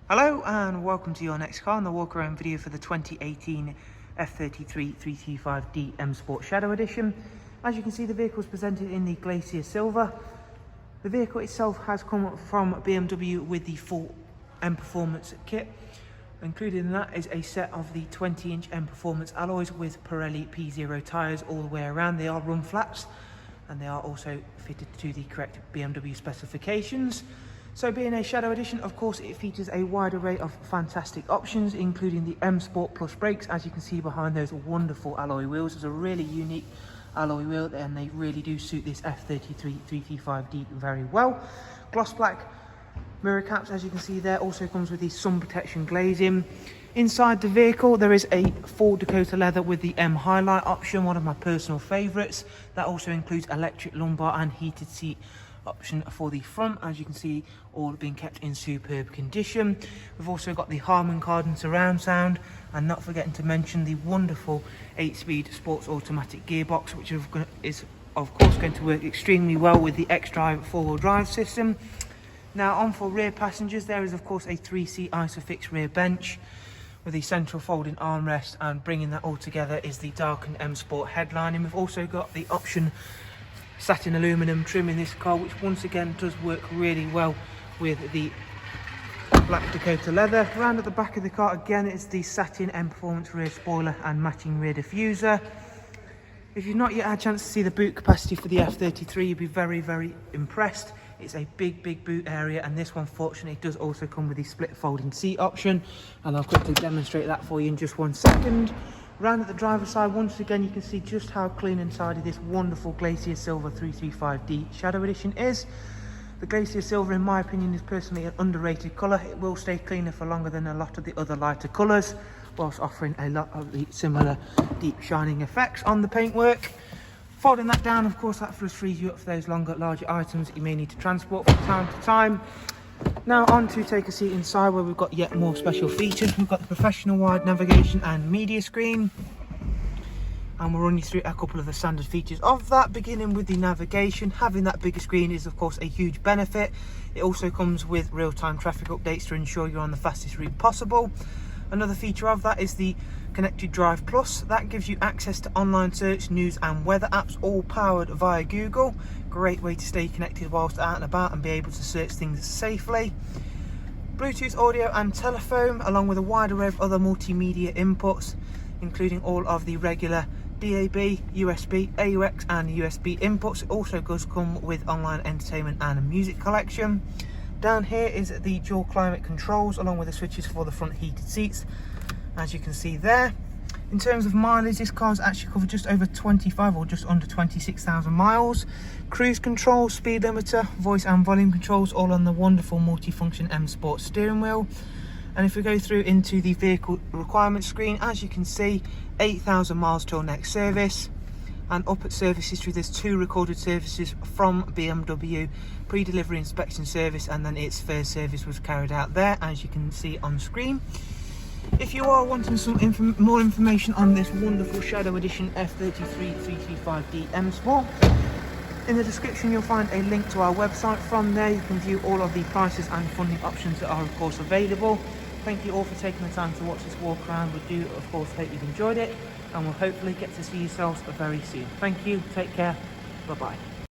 Hello and welcome to your next car and the walk around video for the 2018 F33 335D M Sport Shadow Edition. As you can see, the vehicle is presented in the Glacier Silver. The vehicle itself has come from BMW with the full Mperformance Kit. Included in that is a set of the 20-inch Mperformance Alloys with Pirelli P0 tyres all the way around. They are run flats and they are also fitted to the correct BMW specifications. So being a Shadow Edition, of course, it features a wide array of fantastic options, including the M Sport Plus brakes, as you can see behind those wonderful alloy wheels. It's a really unique alloy wheel and they really do suit this F33 335D very well. Gloss black mirror caps, as you can see there, also comes with the sun protection glazing. Inside the vehicle there is a full Dakota leather with the M highlight option, one of my personal favourites. That also includes electric lumbar and heated seat option for the front, as you can see, all being kept in superb condition. We've also got the Harman Kardon surround sound, and not forgetting to mention the wonderful 8-speed sports automatic gearbox, which is of course going to work extremely well with the xDrive four-wheel drive system. Now on for rear passengers, there is of course a 3-seat ISOFIX rear bench with the central folding armrest, and bringing that all together is the darkened M Sport headlining. We've also got the option satin aluminum trim in this car, which once again does work really well with the black Dakota leather. Round at the back of the car again, it's the satin Mperformance rear spoiler and matching rear diffuser. If you've not yet had a chance to see the boot capacity for the F33, you'll be very impressed. It's a big boot area, and this one fortunately does also come with the split folding seat option, and I'll quickly demonstrate that for you in just 1 second. Round at the driver's side, once again you can see just how clean and tidy this wonderful Glacier Silver 335D Shadow Edition is. The Glacier Silver, in my opinion, is personally an underrated colour. It will stay cleaner for longer than a lot of the other lighter colours, whilst offering a lot of the similar deep shining effects on the paintwork. Folding that down, of course, that just frees you up for those larger items that you may need to transport from time to time. Now on to take a seat inside, where we've got yet more special features. We've got the professional wide navigation and media screen, and we'll run you through a couple of the standard features of that, beginning with the navigation. Having that bigger screen is of course a huge benefit. It also comes with real-time traffic updates to ensure you're on the fastest route possible. Another feature of that is the Connected Drive Plus. That gives you access to online search, news and weather apps, all powered via Google. Great way to stay connected whilst out and about and be able to search things safely. Bluetooth audio and telephone, along with a wide array of other multimedia inputs, including all of the regular DAB, USB, AUX and USB inputs. It also does come with online entertainment and a music collection. Down here is the dual climate controls, along with the switches for the front heated seats, as you can see there. In terms of mileage, this car's actually covered just over 25 or just under 26,000 miles. Cruise control, speed limiter, voice and volume controls, all on the wonderful multifunction M Sport steering wheel. And if we go through into the vehicle requirements screen, as you can see, 8,000 miles till next service. And up at service history, there's 2 recorded services from BMW, pre-delivery inspection service, and then its first service was carried out there, as you can see on screen. If you are wanting some more information on this wonderful Shadow Edition F33 335D M Sport, in the description you'll find a link to our website. From there you can view all of the prices and funding options that are of course available. Thank you all for taking the time to watch this walk around. We do of course hope you've enjoyed it, and we'll hopefully get to see yourselves very soon. Thank you, take care, bye bye.